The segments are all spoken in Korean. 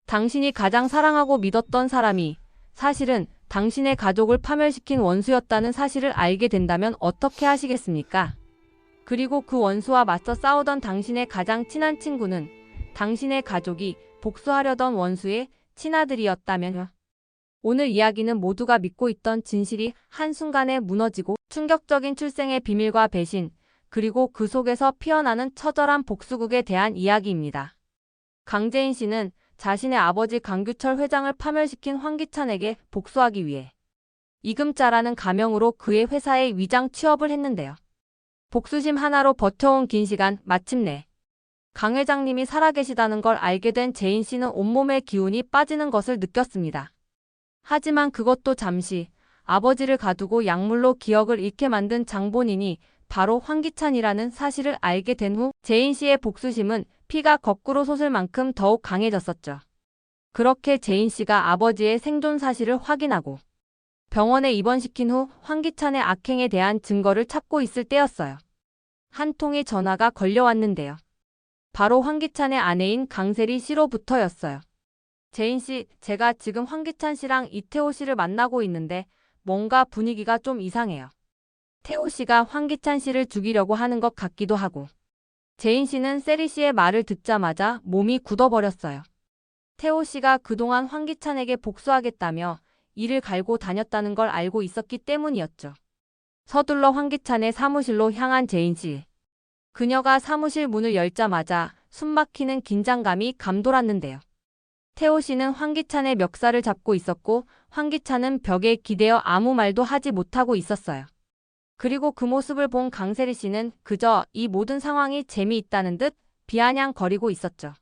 당신이 가장 사랑하고 믿었던 사람이 사실은 당신의 가족을 파멸시킨 원수였다는 사실을 알게 된다면 어떻게 하시겠습니까? 그리고 그 원수와 맞서 싸우던 당신의 가장 친한 친구는 당신의 가족이 복수하려던 원수의 친아들이었다면요. 오늘 이야기는 모두가 믿고 있던 진실이 한순간에 무너지고 충격적인 출생의 비밀과 배신, 그리고 그 속에서 피어나는 처절한 복수극에 대한 이야기입니다. 강재인 씨는 자신의 아버지 강규철 회장을 파멸시킨 황기찬에게 복수하기 위해 이금자라는 가명으로 그의 회사에 위장 취업을 했는데요. 복수심 하나로 버텨온 긴 시간, 마침내 강 회장님이 살아계시다는 걸 알게 된 재인 씨는 온몸의 기운이 빠지는 것을 느꼈습니다. 하지만 그것도 잠시, 아버지를 가두고 약물로 기억을 잃게 만든 장본인이 바로 황기찬이라는 사실을 알게 된 후 재인 씨의 복수심은 피가 거꾸로 솟을 만큼 더욱 강해졌었죠. 그렇게 재인 씨가 아버지의 생존 사실을 확인하고 병원에 입원시킨 후 황기찬의 악행에 대한 증거를 찾고 있을 때였어요. 한 통의 전화가 걸려왔는데요. 바로 황기찬의 아내인 강세리 씨로부터였어요. 재인 씨, 제가 지금 황기찬 씨랑 이태호 씨를 만나고 있는데 뭔가 분위기가 좀 이상해요. 태호 씨가 황기찬 씨를 죽이려고 하는 것 같기도 하고. 재인 씨는 세리 씨의 말을 듣자마자 몸이 굳어버렸어요. 태호 씨가 그동안 황기찬에게 복수하겠다며 이를 갈고 다녔다는 걸 알고 있었기 때문이었죠. 서둘러 황기찬의 사무실로 향한 재인 씨. 그녀가 사무실 문을 열자마자 숨막히는 긴장감이 감돌았는데요. 태호 씨는 황기찬의 멱살을 잡고 있었고 황기찬은 벽에 기대어 아무 말도 하지 못하고 있었어요. 그리고 그 모습을 본 강세리 씨는 그저 이 모든 상황이 재미있다는 듯 비아냥거리고 있었죠.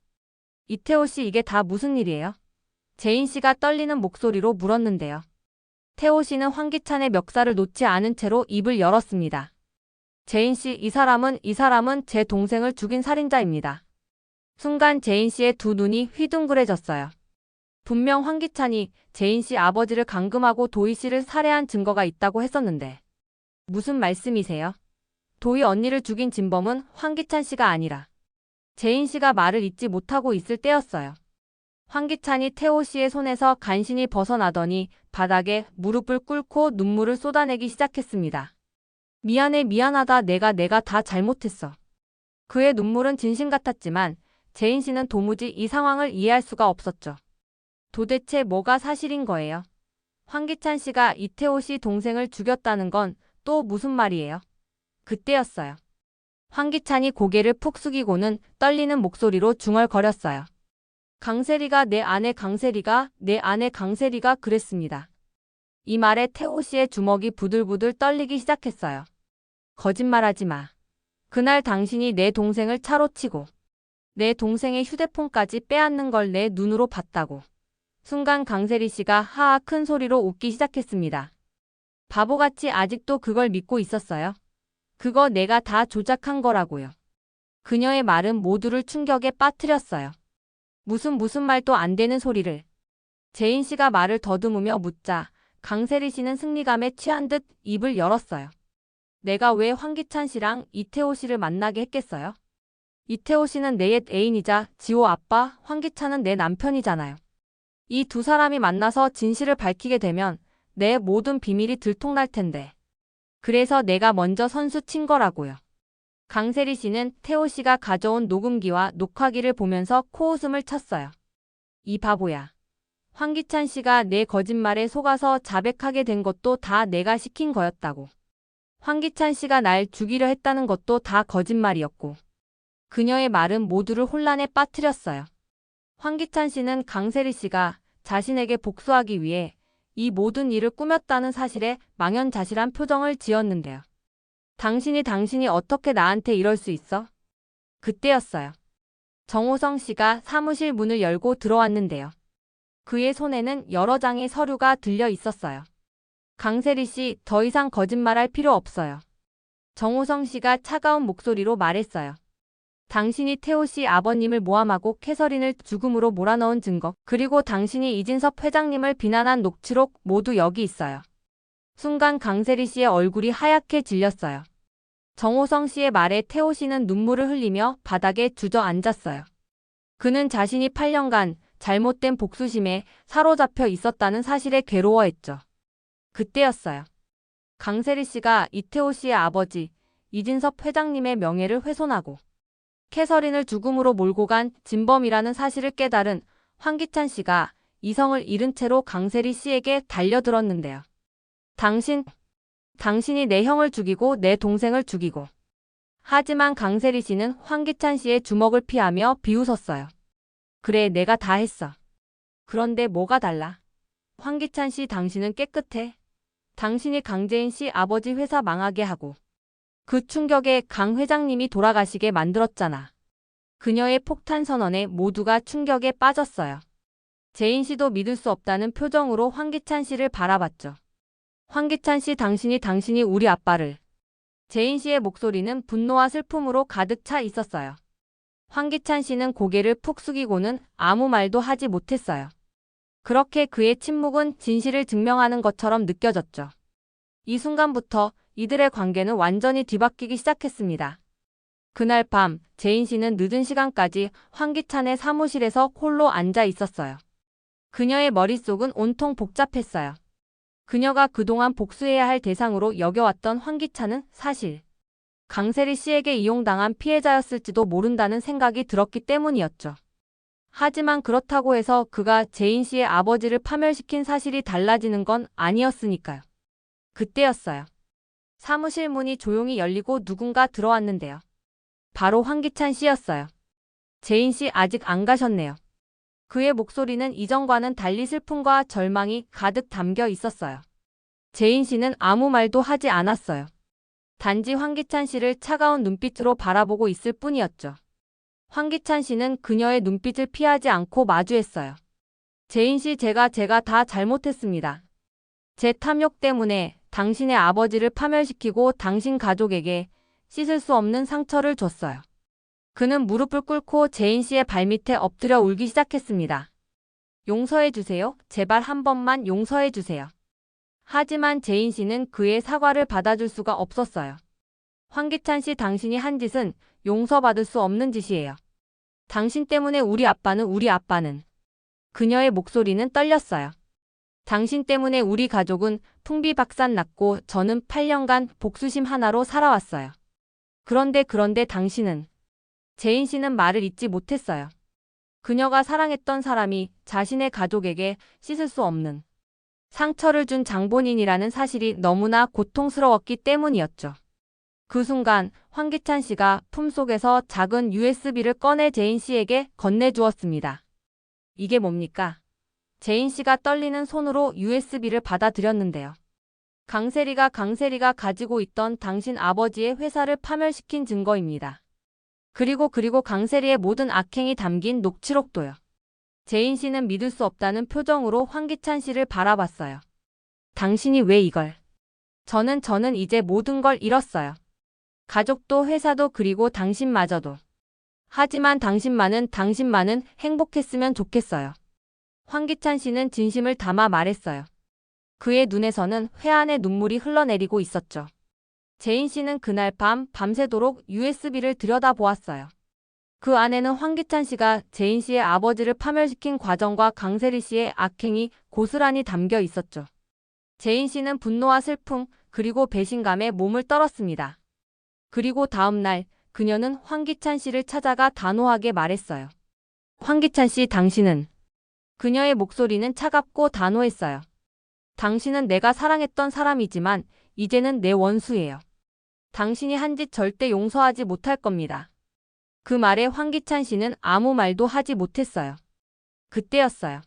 이태호 씨, 이게 다 무슨 일이에요? 재인 씨가 떨리는 목소리로 물었는데요. 태호 씨는 황기찬의 멱살을 놓지 않은 채로 입을 열었습니다. 재인 씨, 이 사람은 제 동생을 죽인 살인자입니다. 순간 재인 씨의 두 눈이 휘둥그레졌어요. 분명 황기찬이 재인 씨 아버지를 감금하고 도희 씨를 살해한 증거가 있다고 했었는데. 무슨 말씀이세요? 도희 언니를 죽인 진범은 황기찬 씨가 아니라 재인 씨가 말을 잇지 못하고 있을 때였어요. 황기찬이 태호 씨의 손에서 간신히 벗어나더니 바닥에 무릎을 꿇고 눈물을 쏟아내기 시작했습니다. 미안해, 미안하다, 내가 다 잘못했어. 그의 눈물은 진심 같았지만 재인 씨는 도무지 이 상황을 이해할 수가 없었죠. 도대체 뭐가 사실인 거예요? 황기찬 씨가 이태호 씨 동생을 죽였다는 건 또 무슨 말이에요? 그때였어요. 황기찬이 고개를 푹 숙이고는 떨리는 목소리로 중얼거렸어요. 내 아내 강세리가 그랬습니다. 이 말에 태호 씨의 주먹이 부들부들 떨리기 시작했어요. 거짓말하지 마. 그날 당신이 내 동생을 차로 치고 내 동생의 휴대폰까지 빼앗는 걸 내 눈으로 봤다고. 순간 강세리 씨가 하하 큰 소리로 웃기 시작했습니다. 바보같이 아직도 그걸 믿고 있었어요. 그거 내가 다 조작한 거라고요. 그녀의 말은 모두를 충격에 빠뜨렸어요. 무슨 말도 안 되는 소리를. 재인 씨가 말을 더듬으며 묻자 강세리 씨는 승리감에 취한 듯 입을 열었어요. 내가 왜 황기찬 씨랑 이태호 씨를 만나게 했겠어요? 이태호 씨는 내 옛 애인이자 지호 아빠, 황기찬은 내 남편이잖아요. 이 두 사람이 만나서 진실을 밝히게 되면 내 모든 비밀이 들통날 텐데. 그래서 내가 먼저 선수 친 거라고요. 강세리 씨는 태호 씨가 가져온 녹음기와 녹화기를 보면서 코웃음을 쳤어요. 이 바보야. 황기찬 씨가 내 거짓말에 속아서 자백하게 된 것도 다 내가 시킨 거였다고. 황기찬 씨가 날 죽이려 했다는 것도 다 거짓말이었고. 그녀의 말은 모두를 혼란에 빠뜨렸어요. 황기찬 씨는 강세리 씨가 자신에게 복수하기 위해 이 모든 일을 꾸몄다는 사실에 망연자실한 표정을 지었는데요. 당신이 어떻게 나한테 이럴 수 있어? 그때였어요. 정호성 씨가 사무실 문을 열고 들어왔는데요. 그의 손에는 여러 장의 서류가 들려 있었어요. 강세리 씨, 더 이상 거짓말할 필요 없어요. 정호성 씨가 차가운 목소리로 말했어요. 당신이 태호 씨 아버님을 모함하고 캐서린을 죽음으로 몰아넣은 증거, 그리고 당신이 이진섭 회장님을 비난한 녹취록 모두 여기 있어요. 순간 강세리 씨의 얼굴이 하얗게 질렸어요. 정호성 씨의 말에 태호 씨는 눈물을 흘리며 바닥에 주저앉았어요. 그는 자신이 8년간 잘못된 복수심에 사로잡혀 있었다는 사실에 괴로워했죠. 그때였어요. 강세리 씨가 이태호 씨의 아버지 이진섭 회장님의 명예를 훼손하고 캐서린을 죽음으로 몰고 간 진범이라는 사실을 깨달은 황기찬 씨가 이성을 잃은 채로 강세리 씨에게 달려들었는데요. 당신이 내 형을 죽이고 내 동생을 죽이고. 하지만 강세리 씨는 황기찬 씨의 주먹을 피하며 비웃었어요. 그래, 내가 다 했어. 그런데 뭐가 달라? 황기찬 씨, 당신은 깨끗해. 당신이 강재인 씨 아버지 회사 망하게 하고 그 충격에 강 회장님이 돌아가시게 만들었잖아. 그녀의 폭탄 선언에 모두가 충격에 빠졌어요. 재인 씨도 믿을 수 없다는 표정으로 황기찬 씨를 바라봤죠. 황기찬 씨, 당신이 우리 아빠를. 재인 씨의 목소리는 분노와 슬픔으로 가득 차 있었어요. 황기찬 씨는 고개를 푹 숙이고는 아무 말도 하지 못했어요. 그렇게 그의 침묵은 진실을 증명하는 것처럼 느껴졌죠. 이 순간부터 이들의 관계는 완전히 뒤바뀌기 시작했습니다. 그날 밤, 재인 씨는 늦은 시간까지 황기찬의 사무실에서 홀로 앉아 있었어요. 그녀의 머릿속은 온통 복잡했어요. 그녀가 그동안 복수해야 할 대상으로 여겨왔던 황기찬은 사실 강세리 씨에게 이용당한 피해자였을지도 모른다는 생각이 들었기 때문이었죠. 하지만 그렇다고 해서 그가 재인 씨의 아버지를 파멸시킨 사실이 달라지는 건 아니었으니까요. 그때였어요. 사무실 문이 조용히 열리고 누군가 들어왔는데요. 바로 황기찬 씨였어요. 재인 씨, 아직 안 가셨네요. 그의 목소리는 이전과는 달리 슬픔과 절망이 가득 담겨 있었어요. 재인 씨는 아무 말도 하지 않았어요. 단지 황기찬 씨를 차가운 눈빛으로 바라보고 있을 뿐이었죠. 황기찬 씨는 그녀의 눈빛을 피하지 않고 마주했어요. 재인 씨, 제가 다 잘못했습니다. 제 탐욕 때문에 당신의 아버지를 파멸시키고 당신 가족에게 씻을 수 없는 상처를 줬어요. 그는 무릎을 꿇고 재인 씨의 발밑에 엎드려 울기 시작했습니다. 용서해 주세요. 제발 한 번만 용서해 주세요. 하지만 재인 씨는 그의 사과를 받아줄 수가 없었어요. 황기찬 씨, 당신이 한 짓은 용서받을 수 없는 짓이에요. 당신 때문에 우리 아빠는. 그녀의 목소리는 떨렸어요. 당신 때문에 우리 가족은 풍비박산 났고 저는 8년간 복수심 하나로 살아왔어요. 그런데 당신은. 재인 씨는 말을 잇지 못했어요. 그녀가 사랑했던 사람이 자신의 가족에게 씻을 수 없는 상처를 준 장본인이라는 사실이 너무나 고통스러웠기 때문이었죠. 그 순간 황기찬 씨가 품속에서 작은 USB를 꺼내 재인 씨에게 건네주었습니다. 이게 뭡니까? 재인 씨가 떨리는 손으로 USB를 받아들였는데요. 강세리가 가지고 있던 당신 아버지의 회사를 파멸시킨 증거입니다. 그리고 강세리의 모든 악행이 담긴 녹취록도요. 재인 씨는 믿을 수 없다는 표정으로 황기찬 씨를 바라봤어요. 당신이 왜 이걸? 저는 이제 모든 걸 잃었어요. 가족도 회사도 그리고 당신마저도. 하지만 당신만은 행복했으면 좋겠어요. 황기찬 씨는 진심을 담아 말했어요. 그의 눈에서는 회한의 눈물이 흘러내리고 있었죠. 재인 씨는 그날 밤새도록 USB를 들여다보았어요. 그 안에는 황기찬 씨가 재인 씨의 아버지를 파멸시킨 과정과 강세리 씨의 악행이 고스란히 담겨 있었죠. 재인 씨는 분노와 슬픔 그리고 배신감에 몸을 떨었습니다. 그리고 다음 날 그녀는 황기찬 씨를 찾아가 단호하게 말했어요. 황기찬 씨, 당신은. 그녀의 목소리는 차갑고 단호했어요. 당신은 내가 사랑했던 사람이지만 이제는 내 원수예요. 당신이 한 짓 절대 용서하지 못할 겁니다. 그 말에 황기찬 씨는 아무 말도 하지 못했어요. 그때였어요.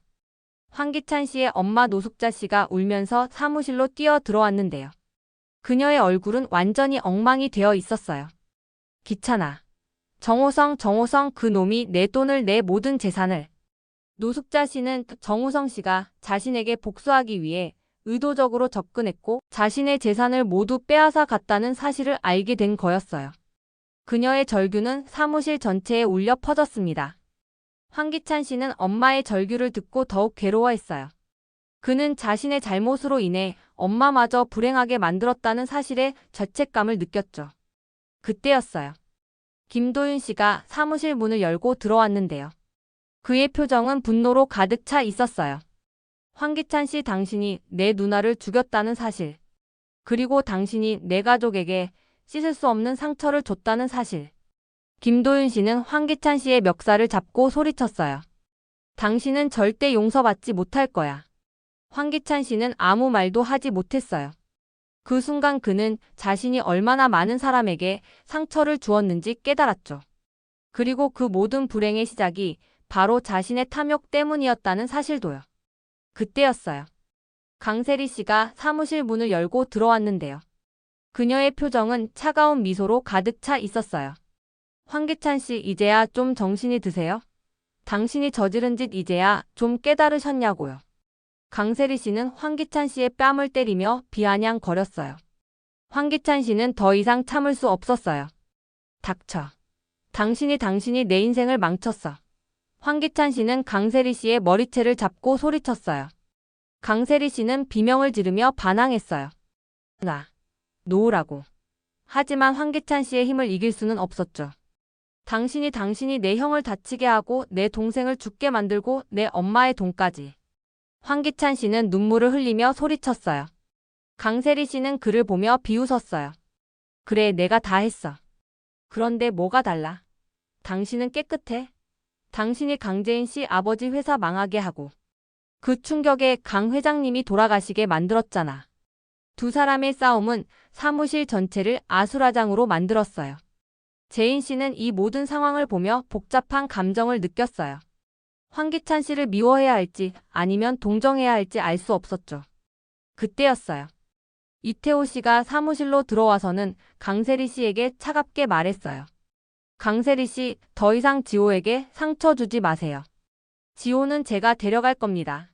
황기찬 씨의 엄마 노숙자 씨가 울면서 사무실로 뛰어 들어왔는데요. 그녀의 얼굴은 완전히 엉망이 되어 있었어요. 기찬아. 정호성 그 놈이 내 돈을 내 모든 재산을. 노숙자 씨는 정호성 씨가 자신에게 복수하기 위해 의도적으로 접근했고 자신의 재산을 모두 빼앗아 갔다는 사실을 알게 된 거였어요. 그녀의 절규는 사무실 전체에 울려 퍼졌습니다. 황기찬 씨는 엄마의 절규를 듣고 더욱 괴로워했어요. 그는 자신의 잘못으로 인해 엄마마저 불행하게 만들었다는 사실에 죄책감을 느꼈죠. 그때였어요. 김도윤 씨가 사무실 문을 열고 들어왔는데요. 그의 표정은 분노로 가득 차 있었어요. 황기찬 씨, 당신이 내 누나를 죽였다는 사실, 그리고 당신이 내 가족에게 씻을 수 없는 상처를 줬다는 사실. 김도윤 씨는 황기찬 씨의 멱살을 잡고 소리쳤어요. 당신은 절대 용서받지 못할 거야. 황기찬 씨는 아무 말도 하지 못했어요. 그 순간 그는 자신이 얼마나 많은 사람에게 상처를 주었는지 깨달았죠. 그리고 그 모든 불행의 시작이 바로 자신의 탐욕 때문이었다는 사실도요. 그때였어요. 강세리 씨가 사무실 문을 열고 들어왔는데요. 그녀의 표정은 차가운 미소로 가득 차 있었어요. 황기찬 씨, 이제야 좀 정신이 드세요? 당신이 저지른 짓 이제야 좀 깨달으셨냐고요. 강세리 씨는 황기찬 씨의 뺨을 때리며 비아냥거렸어요. 황기찬 씨는 더 이상 참을 수 없었어요. 닥쳐. 당신이 내 인생을 망쳤어. 황기찬 씨는 강세리 씨의 머리채를 잡고 소리쳤어요. 강세리 씨는 비명을 지르며 반항했어요. 놓으라고. 하지만 황기찬 씨의 힘을 이길 수는 없었죠. 당신이 내 형을 다치게 하고 내 동생을 죽게 만들고 내 엄마의 돈까지. 황기찬 씨는 눈물을 흘리며 소리쳤어요. 강세리 씨는 그를 보며 비웃었어요. 그래, 내가 다 했어. 그런데 뭐가 달라? 당신은 깨끗해. 당신이 강재인 씨 아버지 회사 망하게 하고 그 충격에 강 회장님이 돌아가시게 만들었잖아. 두 사람의 싸움은 사무실 전체를 아수라장으로 만들었어요. 재인 씨는 이 모든 상황을 보며 복잡한 감정을 느꼈어요. 황기찬 씨를 미워해야 할지 아니면 동정해야 할지 알 수 없었죠. 그때였어요. 이태호 씨가 사무실로 들어와서는 강세리 씨에게 차갑게 말했어요. 강세리 씨, 더 이상 지호에게 상처 주지 마세요. 지호는 제가 데려갈 겁니다.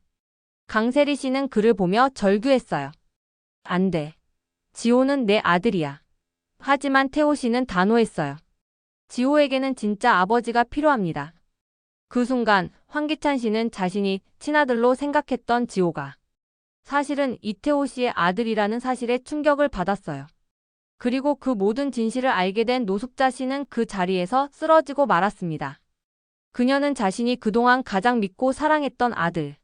강세리 씨는 그를 보며 절규했어요. 안 돼. 지호는 내 아들이야. 하지만 태호 씨는 단호했어요. 지호에게는 진짜 아버지가 필요합니다. 그 순간 황기찬 씨는 자신이 친아들로 생각했던 지호가 사실은 이태호 씨의 아들이라는 사실에 충격을 받았어요. 그리고 그 모든 진실을 알게 된 노숙자 씨는 그 자리에서 쓰러지고 말았습니다. 그녀는 자신이 그동안 가장 믿고 사랑했던 아들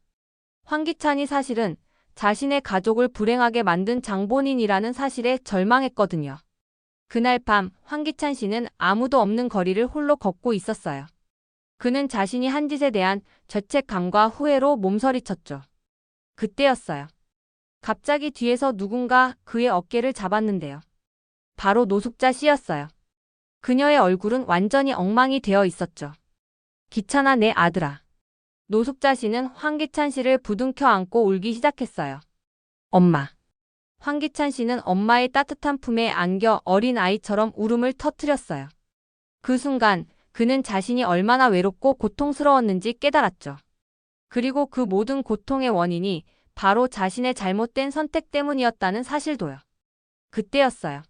황기찬이 사실은 자신의 가족을 불행하게 만든 장본인이라는 사실에 절망했거든요. 그날 밤 황기찬 씨는 아무도 없는 거리를 홀로 걷고 있었어요. 그는 자신이 한 짓에 대한 죄책감과 후회로 몸서리쳤죠. 그때였어요. 갑자기 뒤에서 누군가 그의 어깨를 잡았는데요. 바로 노숙자 씨였어요. 그녀의 얼굴은 완전히 엉망이 되어 있었죠. 기찬아, 내 아들아. 노숙자 씨는 황기찬 씨를 부둥켜 안고 울기 시작했어요. 엄마. 황기찬 씨는 엄마의 따뜻한 품에 안겨 어린 아이처럼 울음을 터뜨렸어요. 그 순간 그는 자신이 얼마나 외롭고 고통스러웠는지 깨달았죠. 그리고 그 모든 고통의 원인이 바로 자신의 잘못된 선택 때문이었다는 사실도요. 그때였어요.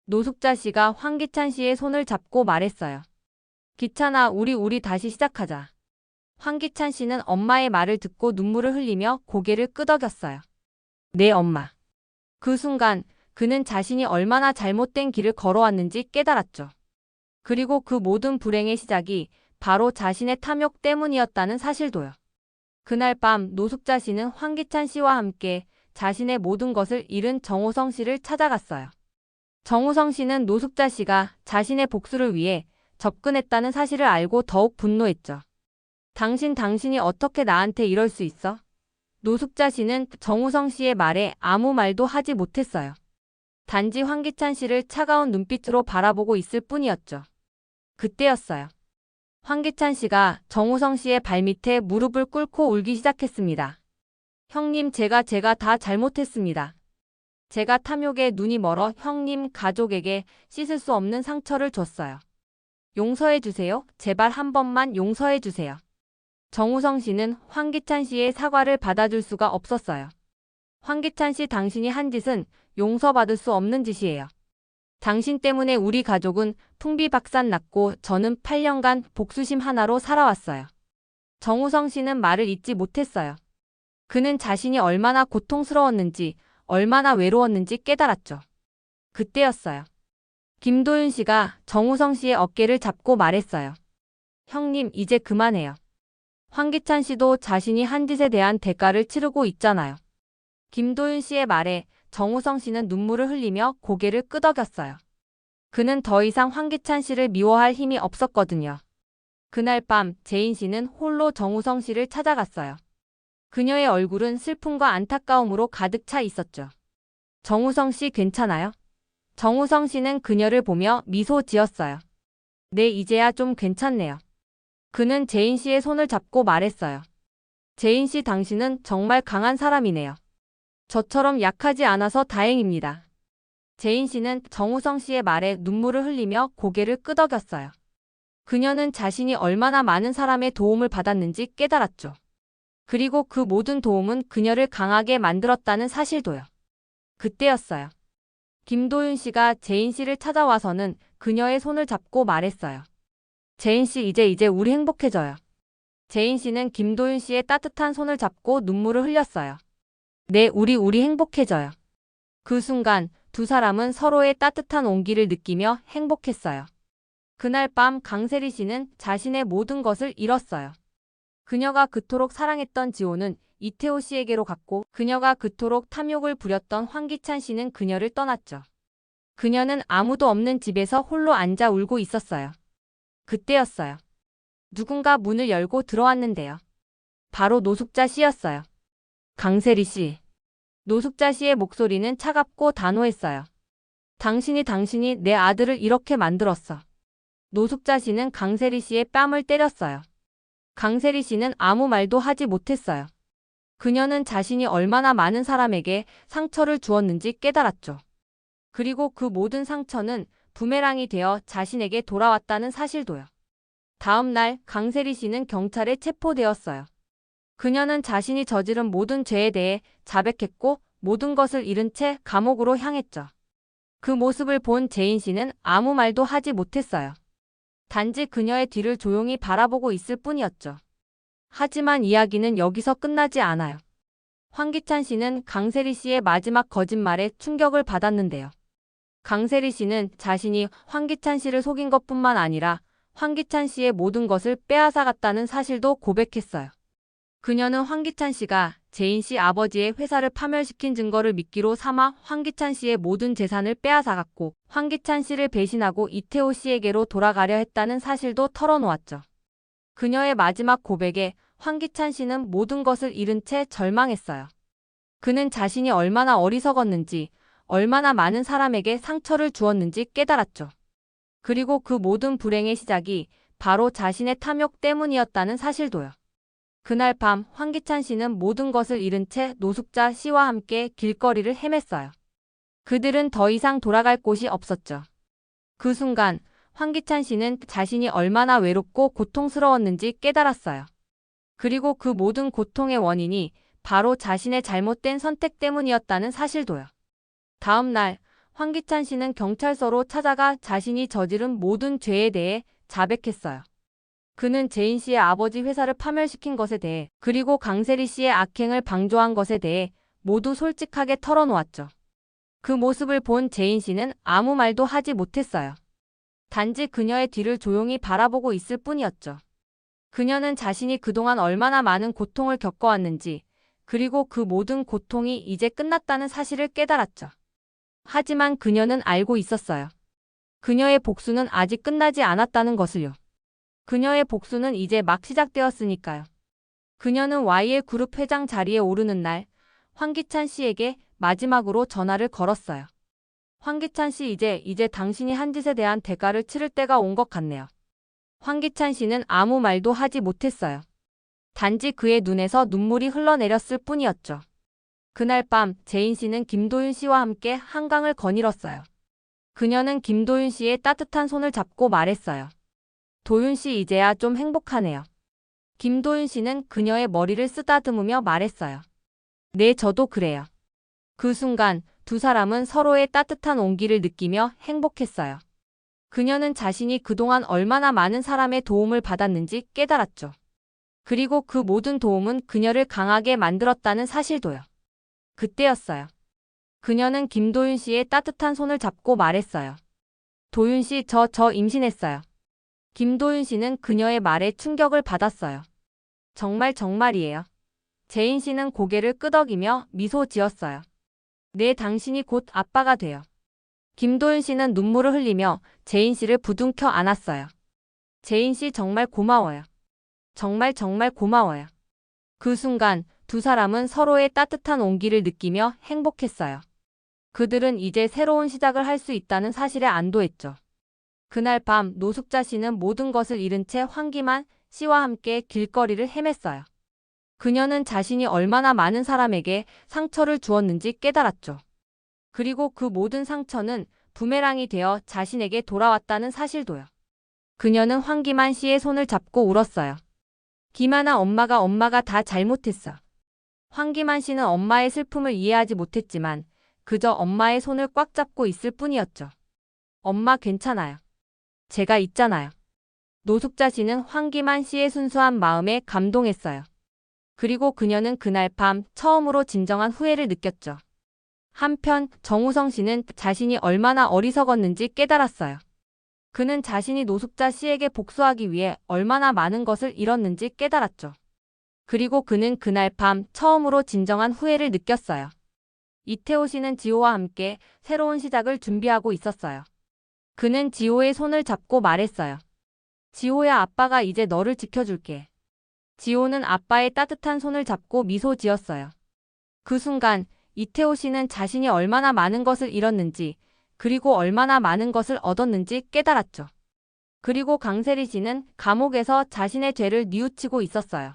노숙자 씨가 황기찬 씨의 손을 잡고 말했어요. 기찬아, 우리 다시 시작하자. 황기찬 씨는 엄마의 말을 듣고 눈물을 흘리며 고개를 끄덕였어요. 네, 엄마. 그 순간 그는 자신이 얼마나 잘못된 길을 걸어왔는지 깨달았죠. 그리고 그 모든 불행의 시작이 바로 자신의 탐욕 때문이었다는 사실도요. 그날 밤 노숙자 씨는 황기찬 씨와 함께 자신의 모든 것을 잃은 정호성 씨를 찾아갔어요. 정우성 씨는 노숙자 씨가 자신의 복수를 위해 접근했다는 사실을 알고 더욱 분노했죠. 당신이 어떻게 나한테 이럴 수 있어? 노숙자 씨는 정우성 씨의 말에 아무 말도 하지 못했어요. 단지 황기찬 씨를 차가운 눈빛으로 바라보고 있을 뿐이었죠. 그때였어요. 황기찬 씨가 정우성 씨의 발밑에 무릎을 꿇고 울기 시작했습니다. 형님, 제가 다 잘못했습니다. 제가 탐욕에 눈이 멀어 형님 가족에게 씻을 수 없는 상처를 줬어요. 용서해 주세요. 제발 한 번만 용서해 주세요. 정우성 씨는 황기찬 씨의 사과를 받아줄 수가 없었어요. 황기찬 씨, 당신이 한 짓은 용서받을 수 없는 짓이에요. 당신 때문에 우리 가족은 풍비박산 났고 저는 8년간 복수심 하나로 살아왔어요. 정우성 씨는 말을 잇지 못했어요. 그는 자신이 얼마나 고통스러웠는지, 얼마나 외로웠는지 깨달았죠. 그때였어요. 김도윤 씨가 정우성 씨의 어깨를 잡고 말했어요. 형님, 이제 그만해요. 황기찬 씨도 자신이 한 짓에 대한 대가를 치르고 있잖아요. 김도윤 씨의 말에 정우성 씨는 눈물을 흘리며 고개를 끄덕였어요. 그는 더 이상 황기찬 씨를 미워할 힘이 없었거든요. 그날 밤 재인 씨는 홀로 정우성 씨를 찾아갔어요. 그녀의 얼굴은 슬픔과 안타까움으로 가득 차 있었죠. 정우성 씨 괜찮아요? 정우성 씨는 그녀를 보며 미소 지었어요. 네, 이제야 좀 괜찮네요. 그는 재인 씨의 손을 잡고 말했어요. 재인 씨, 당신은 정말 강한 사람이네요. 저처럼 약하지 않아서 다행입니다. 재인 씨는 정우성 씨의 말에 눈물을 흘리며 고개를 끄덕였어요. 그녀는 자신이 얼마나 많은 사람의 도움을 받았는지 깨달았죠. 그리고 그 모든 도움은 그녀를 강하게 만들었다는 사실도요. 그때였어요. 김도윤 씨가 재인 씨를 찾아와서는 그녀의 손을 잡고 말했어요. 재인 씨, 이제 우리 행복해져요. 재인 씨는 김도윤 씨의 따뜻한 손을 잡고 눈물을 흘렸어요. 네, 우리 행복해져요. 그 순간 두 사람은 서로의 따뜻한 온기를 느끼며 행복했어요. 그날 밤 강세리 씨는 자신의 모든 것을 잃었어요. 그녀가 그토록 사랑했던 지호는 이태호 씨에게로 갔고, 그녀가 그토록 탐욕을 부렸던 황기찬 씨는 그녀를 떠났죠. 그녀는 아무도 없는 집에서 홀로 앉아 울고 있었어요. 그때였어요. 누군가 문을 열고 들어왔는데요. 바로 노숙자 씨였어요. 강세리 씨. 노숙자 씨의 목소리는 차갑고 단호했어요. 당신이 내 아들을 이렇게 만들었어. 노숙자 씨는 강세리 씨의 뺨을 때렸어요. 강세리 씨는 아무 말도 하지 못했어요. 그녀는 자신이 얼마나 많은 사람에게 상처를 주었는지 깨달았죠. 그리고 그 모든 상처는 부메랑이 되어 자신에게 돌아왔다는 사실도요. 다음 날 강세리 씨는 경찰에 체포되었어요. 그녀는 자신이 저지른 모든 죄에 대해 자백했고 모든 것을 잃은 채 감옥으로 향했죠. 그 모습을 본 재인 씨는 아무 말도 하지 못했어요. 단지 그녀의 뒤를 조용히 바라보고 있을 뿐이었죠. 하지만 이야기는 여기서 끝나지 않아요. 황기찬 씨는 강세리 씨의 마지막 거짓말에 충격을 받았는데요. 강세리 씨는 자신이 황기찬 씨를 속인 것뿐만 아니라 황기찬 씨의 모든 것을 빼앗아갔다는 사실도 고백했어요. 그녀는 황기찬 씨가 재인 씨 아버지의 회사를 파멸시킨 증거를 미끼로 삼아 황기찬 씨의 모든 재산을 빼앗아갔고, 황기찬 씨를 배신하고 이태호 씨에게로 돌아가려 했다는 사실도 털어놓았죠. 그녀의 마지막 고백에 황기찬 씨는 모든 것을 잃은 채 절망했어요. 그는 자신이 얼마나 어리석었는지, 얼마나 많은 사람에게 상처를 주었는지 깨달았죠. 그리고 그 모든 불행의 시작이 바로 자신의 탐욕 때문이었다는 사실도요. 그날 밤 황기찬 씨는 모든 것을 잃은 채 노숙자 씨와 함께 길거리를 헤맸어요. 그들은 더 이상 돌아갈 곳이 없었죠. 그 순간 황기찬 씨는 자신이 얼마나 외롭고 고통스러웠는지 깨달았어요. 그리고 그 모든 고통의 원인이 바로 자신의 잘못된 선택 때문이었다는 사실도요. 다음 날 황기찬 씨는 경찰서로 찾아가 자신이 저지른 모든 죄에 대해 자백했어요. 그는 재인 씨의 아버지 회사를 파멸시킨 것에 대해, 그리고 강세리 씨의 악행을 방조한 것에 대해 모두 솔직하게 털어놓았죠. 그 모습을 본 재인 씨는 아무 말도 하지 못했어요. 단지 그녀의 뒤를 조용히 바라보고 있을 뿐이었죠. 그녀는 자신이 그동안 얼마나 많은 고통을 겪어왔는지, 그리고 그 모든 고통이 이제 끝났다는 사실을 깨달았죠. 하지만 그녀는 알고 있었어요. 그녀의 복수는 아직 끝나지 않았다는 것을요. 그녀의 복수는 이제 막 시작되었으니까요. 그녀는 YL 그룹 회장 자리에 오르는 날 황기찬 씨에게 마지막으로 전화를 걸었어요. 황기찬 씨, 이제 당신이 한 짓에 대한 대가를 치를 때가 온 것 같네요. 황기찬 씨는 아무 말도 하지 못했어요. 단지 그의 눈에서 눈물이 흘러내렸을 뿐이었죠. 그날 밤 재인 씨는 김도윤 씨와 함께 한강을 거닐었어요. 그녀는 김도윤 씨의 따뜻한 손을 잡고 말했어요. 도윤 씨, 이제야 좀 행복하네요. 김도윤 씨는 그녀의 머리를 쓰다듬으며 말했어요. 네, 저도 그래요. 그 순간 두 사람은 서로의 따뜻한 온기를 느끼며 행복했어요. 그녀는 자신이 그동안 얼마나 많은 사람의 도움을 받았는지 깨달았죠. 그리고 그 모든 도움은 그녀를 강하게 만들었다는 사실도요. 그때였어요. 그녀는 김도윤 씨의 따뜻한 손을 잡고 말했어요. 도윤 씨, 저 임신했어요. 김도윤 씨는 그녀의 말에 충격을 받았어요. 정말이에요. 제인 씨는 고개를 끄덕이며 미소 지었어요. 네, 당신이 곧 아빠가 돼요. 김도윤 씨는 눈물을 흘리며 제인 씨를 부둥켜 안았어요. 제인 씨 정말 고마워요. 정말 고마워요. 그 순간 두 사람은 서로의 따뜻한 온기를 느끼며 행복했어요. 그들은 이제 새로운 시작을 할 수 있다는 사실에 안도했죠. 그날 밤 노숙자 씨는 모든 것을 잃은 채 황기만 씨와 함께 길거리를 헤맸어요. 그녀는 자신이 얼마나 많은 사람에게 상처를 주었는지 깨달았죠. 그리고 그 모든 상처는 부메랑이 되어 자신에게 돌아왔다는 사실도요. 그녀는 황기만 씨의 손을 잡고 울었어요. 기만아, 엄마가 다 잘못했어. 황기만 씨는 엄마의 슬픔을 이해하지 못했지만 그저 엄마의 손을 꽉 잡고 있을 뿐이었죠. 엄마 괜찮아요. 제가 있잖아요. 노숙자 씨는 황기만 씨의 순수한 마음에 감동했어요. 그리고 그녀는 그날 밤 처음으로 진정한 후회를 느꼈죠. 한편 정우성 씨는 자신이 얼마나 어리석었는지 깨달았어요. 그는 자신이 노숙자 씨에게 복수하기 위해 얼마나 많은 것을 잃었는지 깨달았죠. 그리고 그는 그날 밤 처음으로 진정한 후회를 느꼈어요. 이태호 씨는 지호와 함께 새로운 시작을 준비하고 있었어요. 그는 지호의 손을 잡고 말했어요. 지호야, 아빠가 이제 너를 지켜줄게. 지호는 아빠의 따뜻한 손을 잡고 미소 지었어요. 그 순간 이태호 씨는 자신이 얼마나 많은 것을 잃었는지 그리고 얼마나 많은 것을 얻었는지 깨달았죠. 그리고 강세리 씨는 감옥에서 자신의 죄를 뉘우치고 있었어요.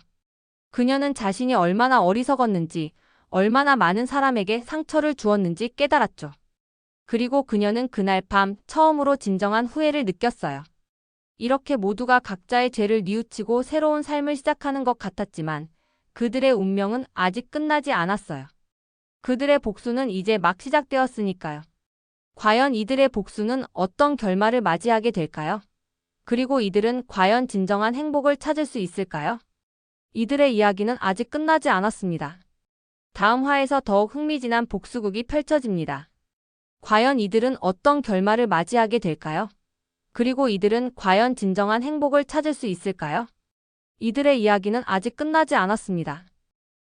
그녀는 자신이 얼마나 어리석었는지 얼마나 많은 사람에게 상처를 주었는지 깨달았죠. 그리고 그녀는 그날 밤 처음으로 진정한 후회를 느꼈어요. 이렇게 모두가 각자의 죄를 뉘우치고 새로운 삶을 시작하는 것 같았지만 그들의 운명은 아직 끝나지 않았어요. 그들의 복수는 이제 막 시작되었으니까요. 과연 이들의 복수는 어떤 결말을 맞이하게 될까요? 그리고 이들은 과연 진정한 행복을 찾을 수 있을까요? 이들의 이야기는 아직 끝나지 않았습니다. 다음 화에서 더욱 흥미진한 복수극이 펼쳐집니다. 과연 이들은 어떤 결말을 맞이하게 될까요? 그리고 이들은 과연 진정한 행복을 찾을 수 있을까요? 이들의 이야기는 아직 끝나지 않았습니다.